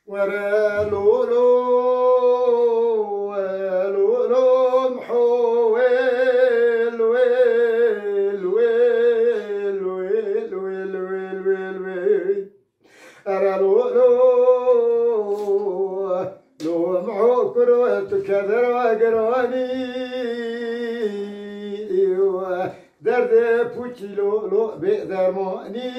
ورا لولو لولو محويل ويل ويل ويل ويل ويل ويل ويل ارى لولو لو محو كروت كذر وقراني درد بوچي لولو بيدرماني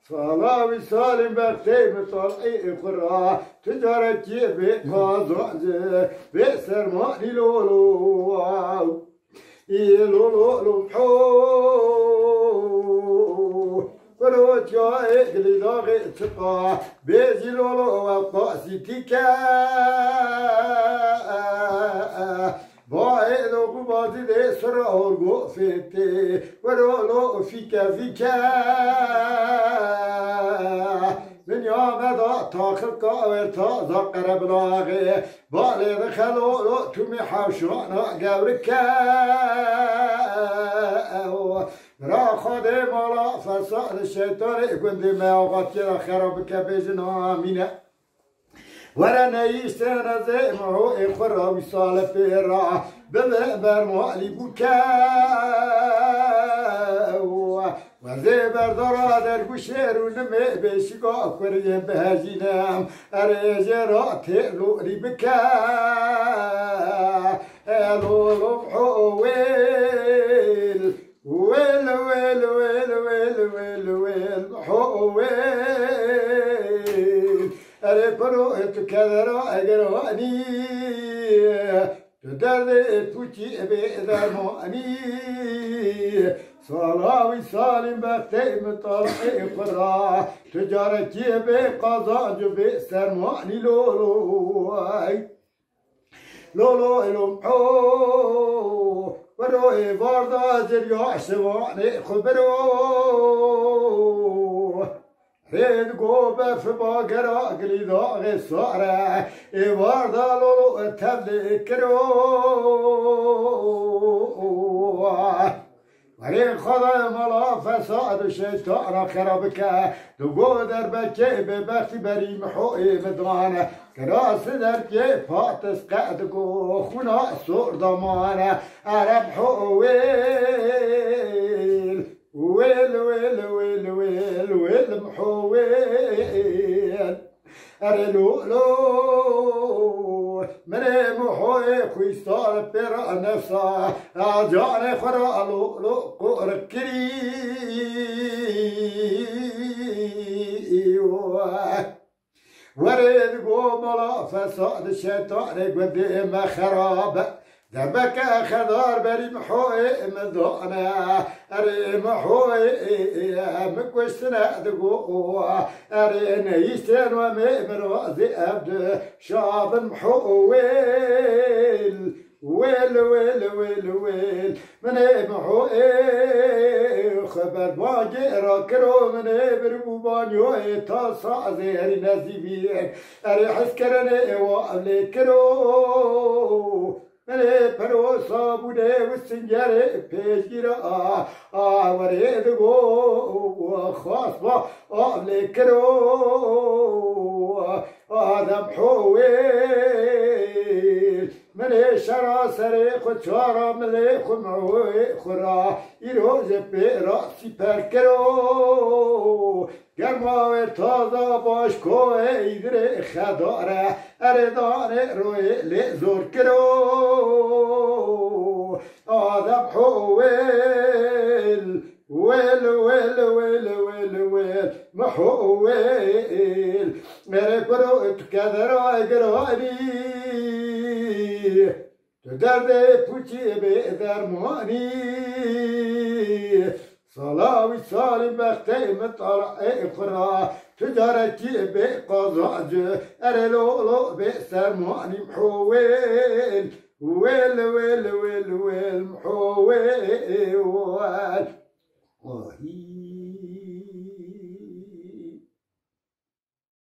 صلاة وسالم بختي مطلعي قرا تجارتي بقاضي بسرماني لولو لولو محو وروت يا إقلي داغي تقا بيزي لولو وقاسي تيكا باعد وقباضي دي سرعور قوفتي ورولو فيكا فيكا من يوم دا تاخر قاور تا زقر بلاغي بالي دخلو تومي حوشانا قوركا را خودي مالا فساد الشيطان قندي ما وغطي خرابك بجنا آمينة ورنا يستانا زي معو إخورا وصال فيرا ببر مالي بوكا وزي بردارا در بشير ونمي بشيقا كوريين بهجينام أريجرا تقلو ريبكا لولو محويل ويل ويل ويل ويل ويل ويل محويل أري برو اتكذرا أقرواني تدري توشي بإذرماني صلاة وسالم بختي مطلعي قرا تجارتي بقضاء بسرماني لولو لولو إلومحو وروي باردا جريا شواني خبرو ريد قوبة في باقرا قليدا غصارة باردا لولو تبلكرو ورين خدا ملا فساد الشيطان خرابك دقو دربك ببختي بري محوئي مدرانة كراس دركي فاتس قعدكو خونا سور ضمانة عرب حويل ويل ويل ويل ويل ويل محويل أرلولو من محوي خويستار برا نفسا أجاني خرا لولو قركري وريد قوملا فساد الشيطان قدي ما خراب دبك خضار بري محوي مدونا أري محوي مكوشنا دقو أري نيستان ومي مروزي أبد شاب محويل ويل ويل ويل ويل من محوي خبر باقي راكرو من بربوبانيو تاسع زيري نزيبين أري حسكرني وقبلي كرو برو صابوني والسنجاري بيجيرا وريد قو خاص با قبلي كرو آدم حويل من شرا سريق وشارا مليق ومعوي خرا يروز براسي بركرو گرماوی تازه باش که ایدر خداره اردانه روی لزور کرو آدم حویل ويل ويل ويل ويل ويل محويل مري برو اتكذر اقراني تدرد بوشي بإدرماني صلاة وسالم بختي مطلعي قرا تجارتي بقضاج أرلولو بسرماني محويل ويل ويل ويل ويل محويل